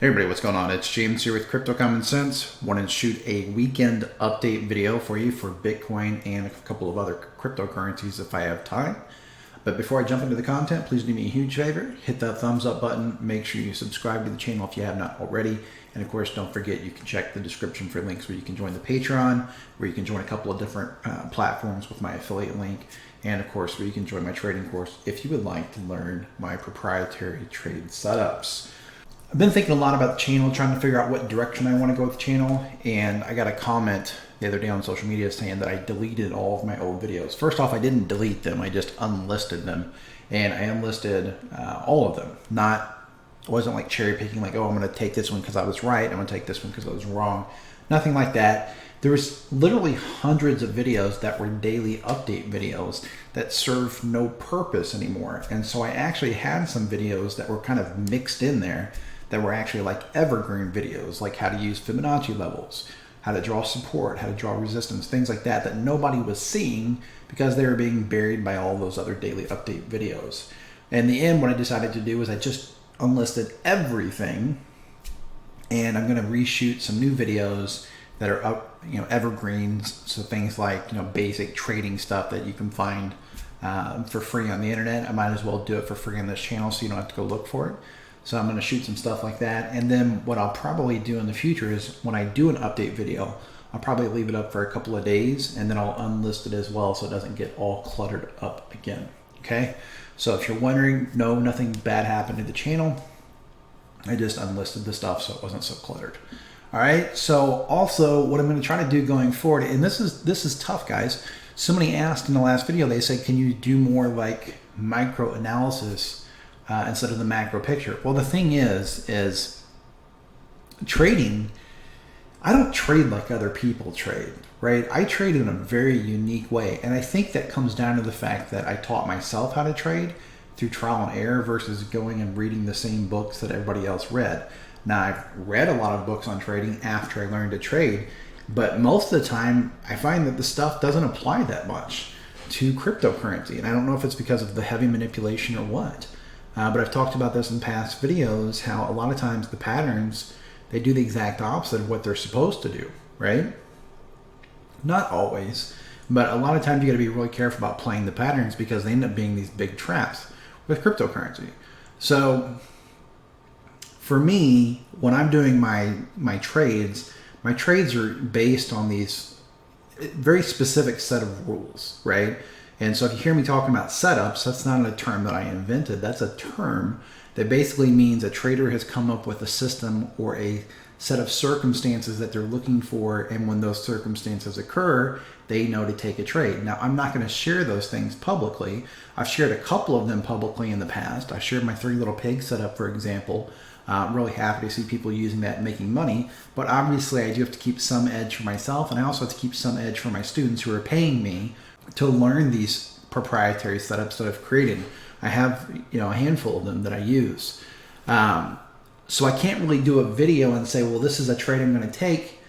Hey everybody, what's going on? It's James here with Crypto Common Sense. Wanted to shoot a weekend update video for you for Bitcoin and a couple of other cryptocurrencies if I have time. But before I jump into the content, please do me a huge favor. Hit that thumbs up button. Make sure you subscribe to the channel if you have not already. And of course, don't forget you can check the description for links where you can join the Patreon, where you can join a couple of different platforms with my affiliate link, and of course, where you can join my trading course if you would like to learn my proprietary trade setups. I've been thinking a lot about the channel, trying to figure out what direction I want to go with the channel, and I got a comment the other day on social media saying that I deleted all of my old videos. First off, I didn't delete them, I just unlisted them, and I unlisted all of them. It wasn't like cherry picking, like, oh, I'm going to take this one because I was right, I'm going to take this one because I was wrong. Nothing like that. There was literally hundreds of videos that were daily update videos that serve no purpose anymore. And so I actually had some videos that were kind of mixed in there that were actually like evergreen videos, like how to use Fibonacci levels, how to draw support, how to draw resistance, things like that, that nobody was seeing because they were being buried by all those other daily update videos. In the end, what I decided to do was I just unlisted everything, and I'm going to reshoot some new videos that are up, evergreens. So things like, basic trading stuff that you can find for free on the internet. I might as well do it for free on this channel so you don't have to go look for it. So I'm going to shoot some stuff like that. And then what I'll probably do in the future is when I do an update video, I'll probably leave it up for a couple of days and then I'll unlist it as well so it doesn't get all cluttered up again. Okay. So if you're wondering, no, nothing bad happened to the channel. I just unlisted the stuff so it wasn't so cluttered. All right. So also what I'm going to try to do going forward, and this is tough, guys. Somebody asked in the last video, they said, can you do more like micro analysis instead of the macro picture? Well, the thing is trading, I don't trade like other people trade, right? I trade in a very unique way. And I think that comes down to the fact that I taught myself how to trade through trial and error versus going and reading the same books that everybody else read. Now, I've read a lot of books on trading after I learned to trade, but most of the time I find that the stuff doesn't apply that much to cryptocurrency. And I don't know if it's because of the heavy manipulation or what. But I've talked about this in past videos, how a lot of times the patterns, they do the exact opposite of what they're supposed to do, right? Not always, but a lot of times you got to be really careful about playing the patterns because they end up being these big traps with cryptocurrency. So for me, when I'm doing my trades are based on these very specific set of rules, right? And so if you hear me talking about setups, that's not a term that I invented. That's a term that basically means a trader has come up with a system or a set of circumstances that they're looking for. And when those circumstances occur, they know to take a trade. Now, I'm not going to share those things publicly. I've shared a couple of them publicly in the past. I shared my 3 Little Pigs setup, for example. I'm really happy to see people using that and making money. But obviously, I do have to keep some edge for myself. And I also have to keep some edge for my students who are paying me to learn these proprietary setups that I've created. I have, a handful of them that I use. So I can't really do a video and say, well, this is a trade I'm going to take,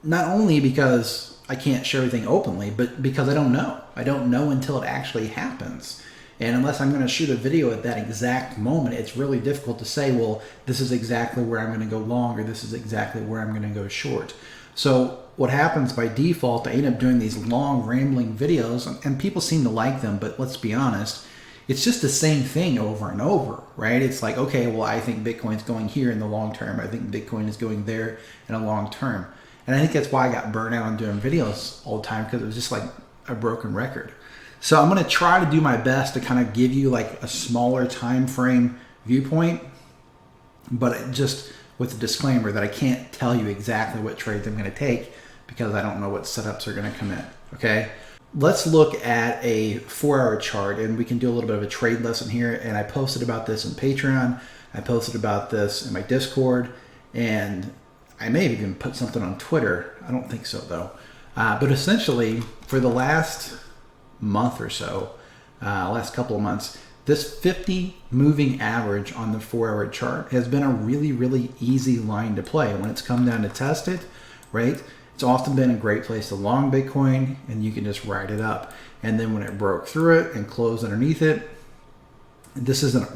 not only because I can't share everything openly, but because I don't know. I don't know until it actually happens. And unless I'm going to shoot a video at that exact moment, it's really difficult to say, well, this is exactly where I'm going to go long, or this is exactly where I'm going to go short. So what happens by default, I end up doing these long rambling videos, and people seem to like them, but let's be honest, it's just the same thing over and over, right? It's like, okay, well, I think Bitcoin's going here in the long term. I think Bitcoin is going there in a long term. And I think that's why I got burnt out on doing videos all the time, because it was just like a broken record. So I'm going to try to do my best to kind of give you like a smaller time frame viewpoint, but just with the disclaimer that I can't tell you exactly what trades I'm going to take because I don't know what setups are going to come in, okay? Let's look at a 4-hour chart, and we can do a little bit of a trade lesson here. And I posted about this in Patreon. I posted about this in my Discord, and I may have even put something on Twitter. I don't think so, though. But essentially, for the last month or so, last couple of months, this 50 moving average on the 4-hour chart has been a really, really easy line to play. When it's come down to test it, right? It's often been a great place to long Bitcoin, and you can just ride it up. And then when it broke through it and closed underneath it, this isn't,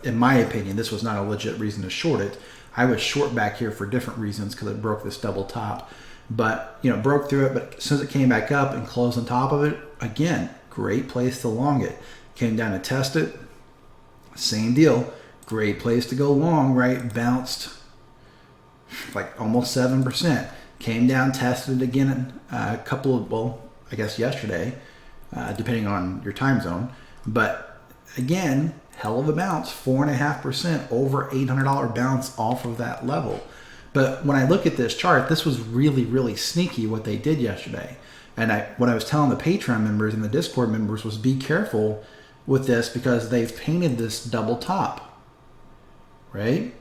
in my opinion, this was not a legit reason to short it. I was short back here for different reasons because it broke this double top. But, you know, broke through it, but as soon as it came back up and closed on top of it, again, great place to long it. Came down to test it, same deal. Great place to go long, right? Bounced like almost 7%. Came down, tested it again a couple of, well, I guess yesterday, depending on your time zone. But again, hell of a bounce, 4.5%, over $800 bounce off of that level. But when I look at this chart, this was really, really sneaky what they did yesterday. And what I was telling the Patreon members and the Discord members was be careful with this because they've painted this double top, right?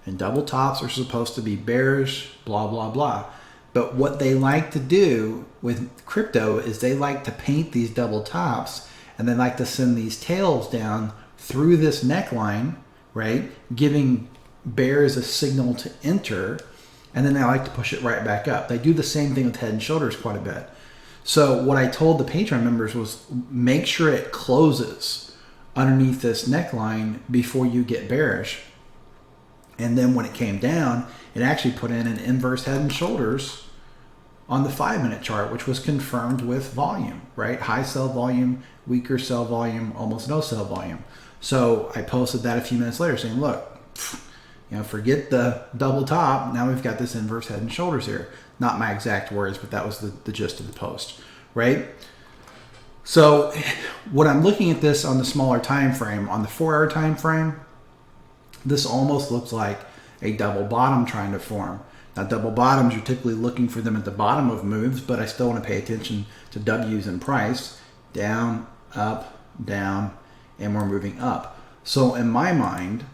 And double tops are supposed to be bearish, blah, blah, blah. But what they like to do with crypto is they like to paint these double tops and they like to send these tails down through this neckline, right? Giving bears a signal to enter, and then they like to push it right back up. They do the same thing with Head and Shoulders quite a bit. So what I told the Patreon members was make sure it closes underneath this neckline before you get bearish. And then when it came down, it actually put in an inverse Head and Shoulders on the 5-minute chart, which was confirmed with volume, right? High sell volume, weaker sell volume, almost no sell volume. So I posted that a few minutes later saying, look, you know, forget the double top. Now we've got this inverse Head and Shoulders here. Not my exact words, but that was the gist of the post, right? So when I'm looking at this on the smaller time frame, on the 4-hour time frame, this almost looks like a double bottom trying to form. Now, double bottoms, you're typically looking for them at the bottom of moves, but I still want to pay attention to W's in price. Down, up, down, and we're moving up. So in my mind,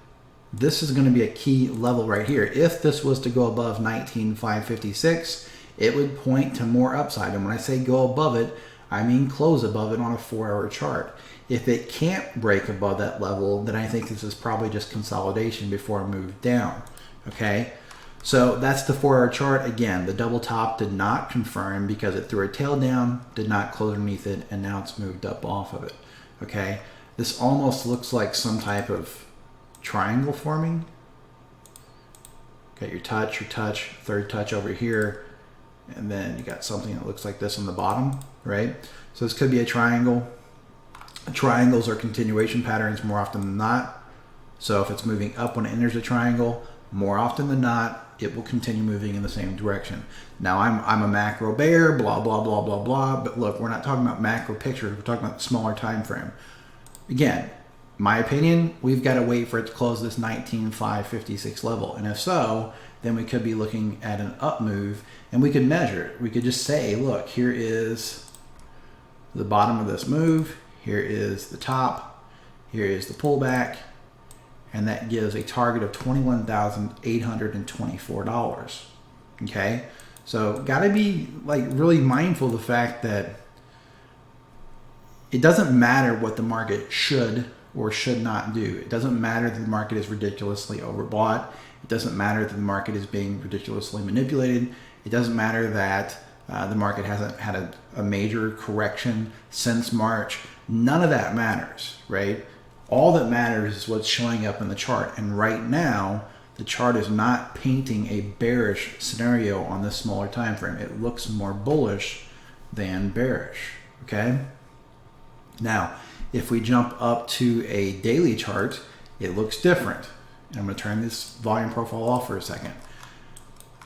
this is going to be a key level right here. If this was to go above 19,556, it would point to more upside. And when I say go above it, I mean close above it on a 4-hour chart. If it can't break above that level, then I think this is probably just consolidation before a move down. Okay, so that's the 4-hour chart. Again, the double top did not confirm because it threw a tail down, did not close underneath it, and now it's moved up off of it. Okay, this almost looks like some type of triangle forming. Got your touch, third touch over here, and then you got something that looks like this on the bottom, right? So this could be a triangle. Triangles are continuation patterns more often than not. So if it's moving up when it enters a triangle, more often than not, it will continue moving in the same direction. Now I'm a macro bear, blah, blah, blah, blah, blah. But look, we're not talking about macro pictures. We're talking about the smaller time frame. Again, my opinion, we've got to wait for it to close this 19,556 level. And if so, then we could be looking at an up move and we could measure it. We could just say, look, here is the bottom of this move. Here is the top. Here is the pullback. And that gives a target of $21,824. Okay. So got to be like really mindful of the fact that it doesn't matter what the market should or should not do. It doesn't matter that the market is ridiculously overbought. It doesn't matter that the market is being ridiculously manipulated. It doesn't matter that the market hasn't had a major correction since March. None of that matters, right? All that matters is what's showing up in the chart. And right now, the chart is not painting a bearish scenario on this smaller time frame. It looks more bullish than bearish, okay? Now, if we jump up to a daily chart, it looks different. And I'm going to turn this volume profile off for a second.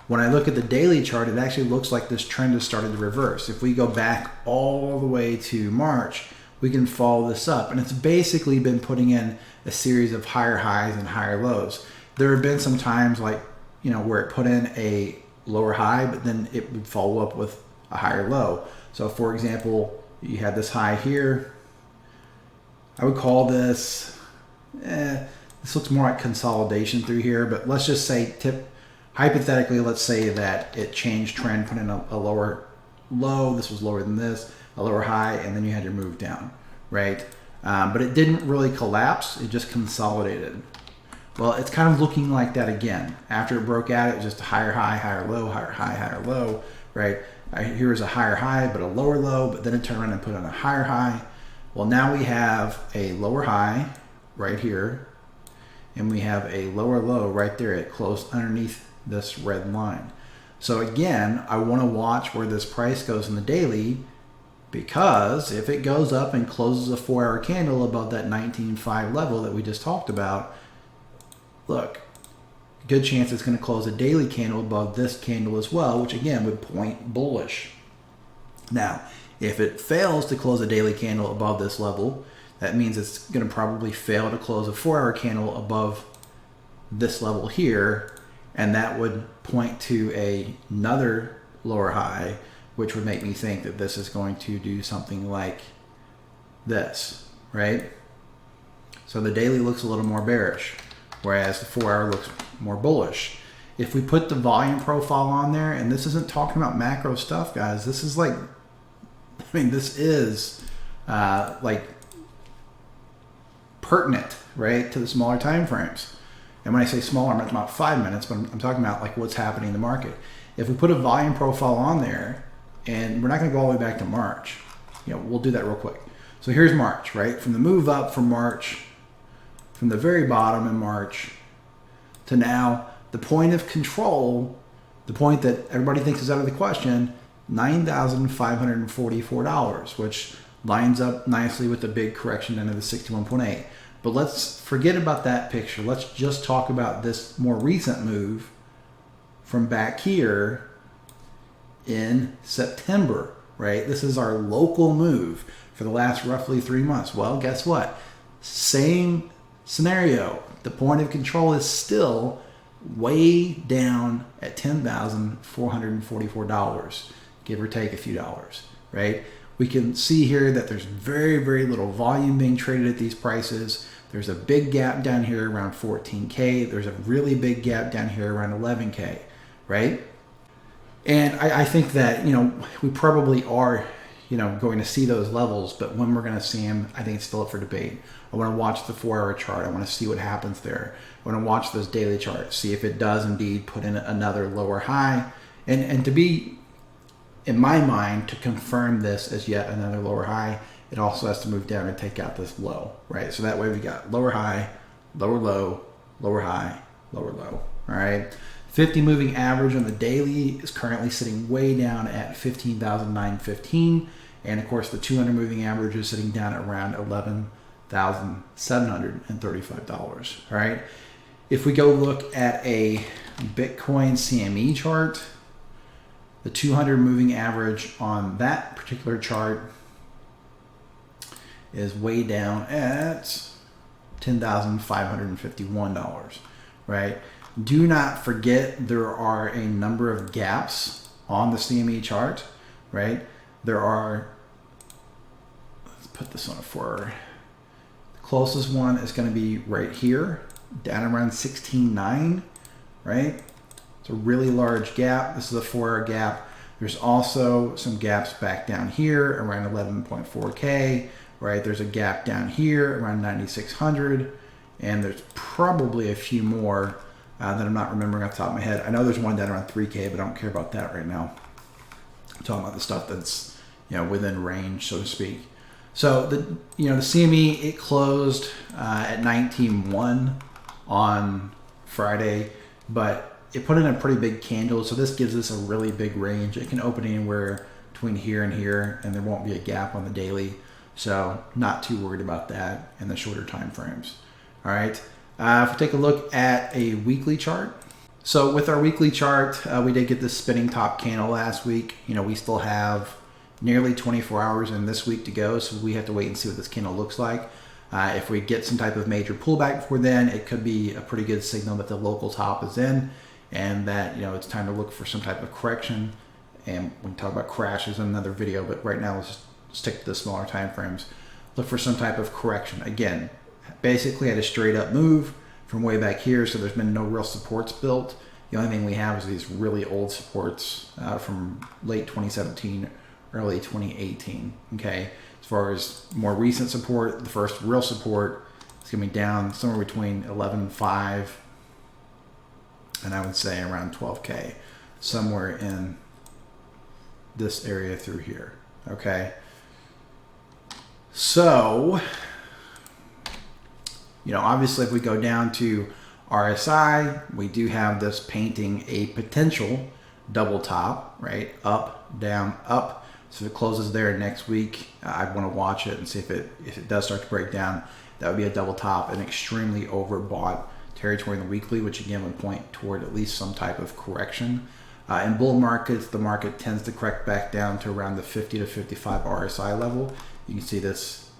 When I look at the daily chart, it actually looks like this trend has started to reverse. If we go back all the way to March, we can follow this up. And it's basically been putting in a series of higher highs and higher lows. There have been some times like, you know, where it put in a lower high, but then it would follow up with a higher low. So for example, you had this high here. I would call this, this looks more like consolidation through here, but let's just say hypothetically, let's say that it changed trend, put in a lower low. This was lower than this, a lower high, and then you had your move down, right? But it didn't really collapse. It just consolidated. Well, it's kind of looking like that again. After it broke out, it was just a higher high, higher low, higher high, higher low, right? Here's a higher high, but a lower low, but then it turned around and put on a higher high. Well, now we have a lower high right here, and we have a lower low right there. It closed underneath this red line. So again, I want to watch where this price goes in the daily, because if it goes up and closes a 4-hour candle above that 19.5 level that we just talked about, look, good chance it's going to close a daily candle above this candle as well, which again would point bullish. Now, if it fails to close a daily candle above this level, that means it's going to probably fail to close a 4-hour candle above this level here, and that would point to another lower high, which would make me think that this is going to do something like this, right? So the daily looks a little more bearish, whereas the 4-hour looks more bullish. If we put the volume profile on there, and this isn't talking about macro stuff, guys, this is like, I mean, this is like pertinent, right, to the smaller time frames. And when I say smaller, I'm not talking about 5 minutes, but I'm talking about like what's happening in the market. If we put a volume profile on there, and we're not going to go all the way back to March, we'll do that real quick. So here's March, right? From the move up from March, from the very bottom in March to now, the point of control, the point that everybody thinks is out of the question, $9,544, which lines up nicely with the big correction into the 61.8. But let's forget about that picture. Let's just talk about this more recent move from back here in September, right? This is our local move for the last roughly 3 months. Well, guess what? Same scenario. The point of control is still way down at $10,444, give or take a few dollars, right? We can see here that there's very, very little volume being traded at these prices. There's a big gap down here around 14K. There's a really big gap down here around 11K, right? And I think that, we probably are, going to see those levels, but when we're going to see them, I think it's still up for debate. I want to watch the 4-hour chart. I want to see what happens there. I want to watch those daily charts, see if it does indeed put in another lower high. And to be, in my mind, to confirm this as yet another lower high, it also has to move down and take out this low, right? So that way we got lower high, lower low, lower high, lower low, all right? 50 moving average on the daily is currently sitting way down at 15,915. And of course, the 200 moving average is sitting down at around $11,735, all right? If we go look at a Bitcoin CME chart, the 200 moving average on that particular chart is way down at $10,551, right? Do not forget there are a number of gaps on the CME chart, right? There are, let's put this on a 4. The closest one is going to be right here, down around 16.9, right? It's a really large gap. This is a 4-hour gap. There's also some gaps back down here around 11.4K, right? There's a gap down here around 9,600, and there's probably a few more that I'm not remembering off the top of my head. I know there's one down around 3K, but I don't care about that right now. I'm talking about the stuff that's within range, so to speak. So the CME, it closed at 19.1 on Friday, but it put in a pretty big candle, so this gives us a really big range. It can open anywhere between here and here, and there won't be a gap on the daily. So not too worried about that in the shorter time frames. All right. If we take a look at a weekly chart. So with our weekly chart, we did get this spinning top candle last week. We still have nearly 24 hours in this week to go, so we have to wait and see what this candle looks like. If we get some type of major pullback before then, it could be a pretty good signal that the local top is in and that it's time to look for some type of correction. And we can talk about crashes in another video, but right now let's stick to the smaller time frames. Look for some type of correction. Again, basically had a straight up move from way back here, so there's been no real supports built. The only thing we have is these really old supports from late 2017, early 2018, okay? As far as more recent support, the first real support is going to be down somewhere between 11.5 and I would say around 12K, somewhere in this area through here, okay? So Obviously if we go down to RSI, we do have this painting a potential double top, right? Up, down, up. So if it closes there next week, I'd want to watch it and see if it does start to break down. That would be a double top, an extremely overbought territory in the weekly, which again would point toward at least some type of correction. In bull markets, the market tends to correct back down to around the 50 to 55 RSI level. You can see this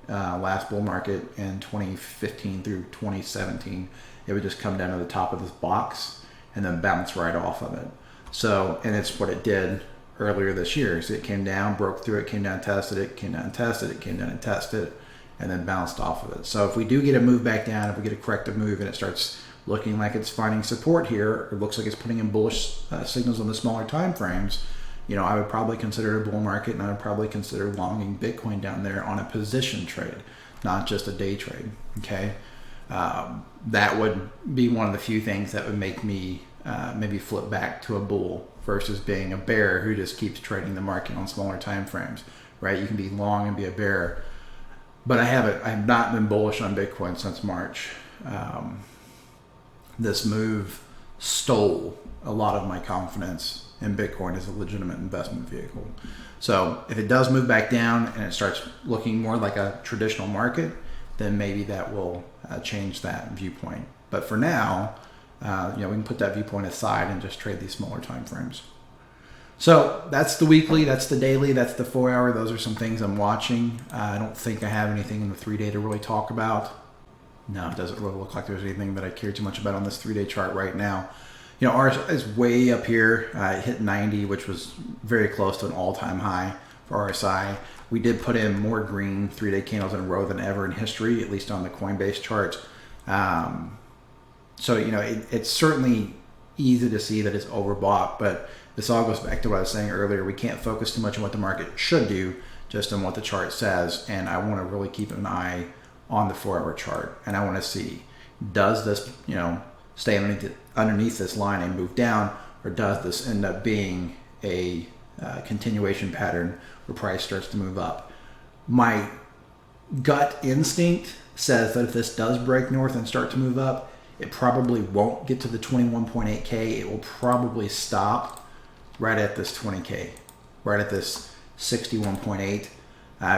last bull market in 2015 through 2017. It would just come down to the top of this box and then bounce right off of it. So, and it's what it did earlier this year. So it came down, broke through it, came down, tested it, came down, tested it, came down and tested it, and then bounced off of it. So if we do get a move back down, if we get a corrective move and it starts looking like it's finding support here, it looks like it's putting in bullish signals on the smaller time frames, I would probably consider it a bull market, and I would probably consider longing Bitcoin down there on a position trade, not just a day trade. Okay, that would be one of the few things that would make me maybe flip back to a bull versus being a bear who just keeps trading the market on smaller time frames. Right? You can be long and be a bear, but I have not been bullish on Bitcoin since March. This move stole a lot of my confidence in Bitcoin as a legitimate investment vehicle. So if it does move back down and it starts looking more like a traditional market, then maybe that will change that viewpoint. But for now, we can put that viewpoint aside and just trade these smaller time frames. So that's the weekly, that's the daily, that's the 4 hour. Those are some things I'm watching. I don't think I have anything in the 3 day to really talk about. No, it doesn't really look like there's anything that I care too much about on this 3 day chart right now. RSI is way up here. It hit 90, which was very close to an all-time high for RSI. We did put in more green 3 day candles in a row than ever in history, at least on the Coinbase chart. So, it's certainly easy to see that it's overbought, but this all goes back to what I was saying earlier. We can't focus too much on what the market should do, just on what the chart says. And I want to really keep an eye on the 4 hour chart. And I want to see, does this, stay underneath this line and move down, or does this end up being a continuation pattern where price starts to move up? My gut instinct says that if this does break north and start to move up, it probably won't get to the 21.8K. It will probably stop right at this 20K, right at this 61.8.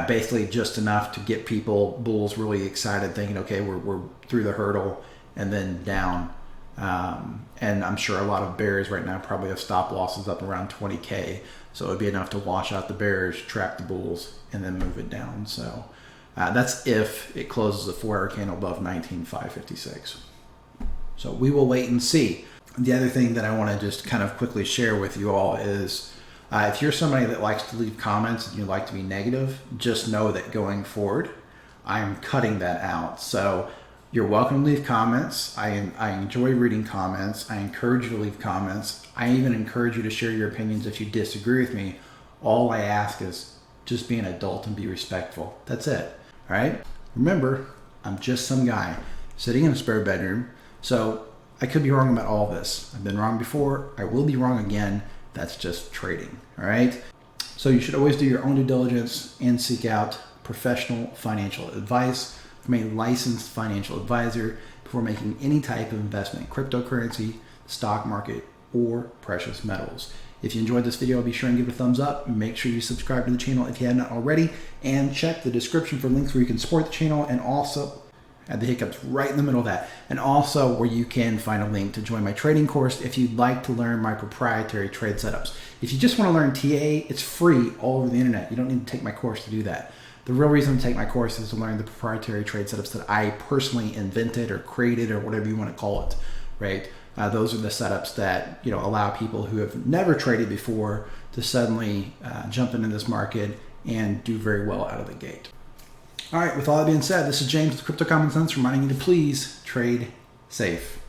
Basically just enough to get bulls really excited, thinking, okay, we're through the hurdle, and then down. And I'm sure a lot of bears right now probably have stop losses up around 20K. So it would be enough to wash out the bears, trap the bulls, and then move it down. So that's if it closes a 4 hour candle above 19,556. So we will wait and see. The other thing that I want to just kind of quickly share with you all is if you're somebody that likes to leave comments and you like to be negative, just know that going forward, I am cutting that out. So you're welcome to leave comments. I enjoy reading comments. I encourage you to leave comments. I even encourage you to share your opinions if you disagree with me. All I ask is just be an adult and be respectful. That's it. All right? Remember, I'm just some guy sitting in a spare bedroom. So I could be wrong about all this. I've been wrong before. I will be wrong again. That's just trading. All right? So you should always do your own due diligence and seek out professional financial advice from a licensed financial advisor before making any type of investment in cryptocurrency, stock market, or precious metals. If you enjoyed this video, be sure and give it a thumbs up. Make sure you subscribe to the channel if you have not already, and check the description for links where you can support the channel, and also the hiccups right in the middle of that, and also where you can find a link to join my trading course if you'd like to learn my proprietary trade setups. If you just want to learn TA, it's free all over the internet. You don't need to take my course to do that. The real reason to take my course is to learn the proprietary trade setups that I personally invented or created, or whatever you want to call it, right? Those are the setups that allow people who have never traded before to suddenly jump into this market and do very well out of the gate. All right, with all that being said, this is James with Crypto Common Sense reminding you to please trade safe.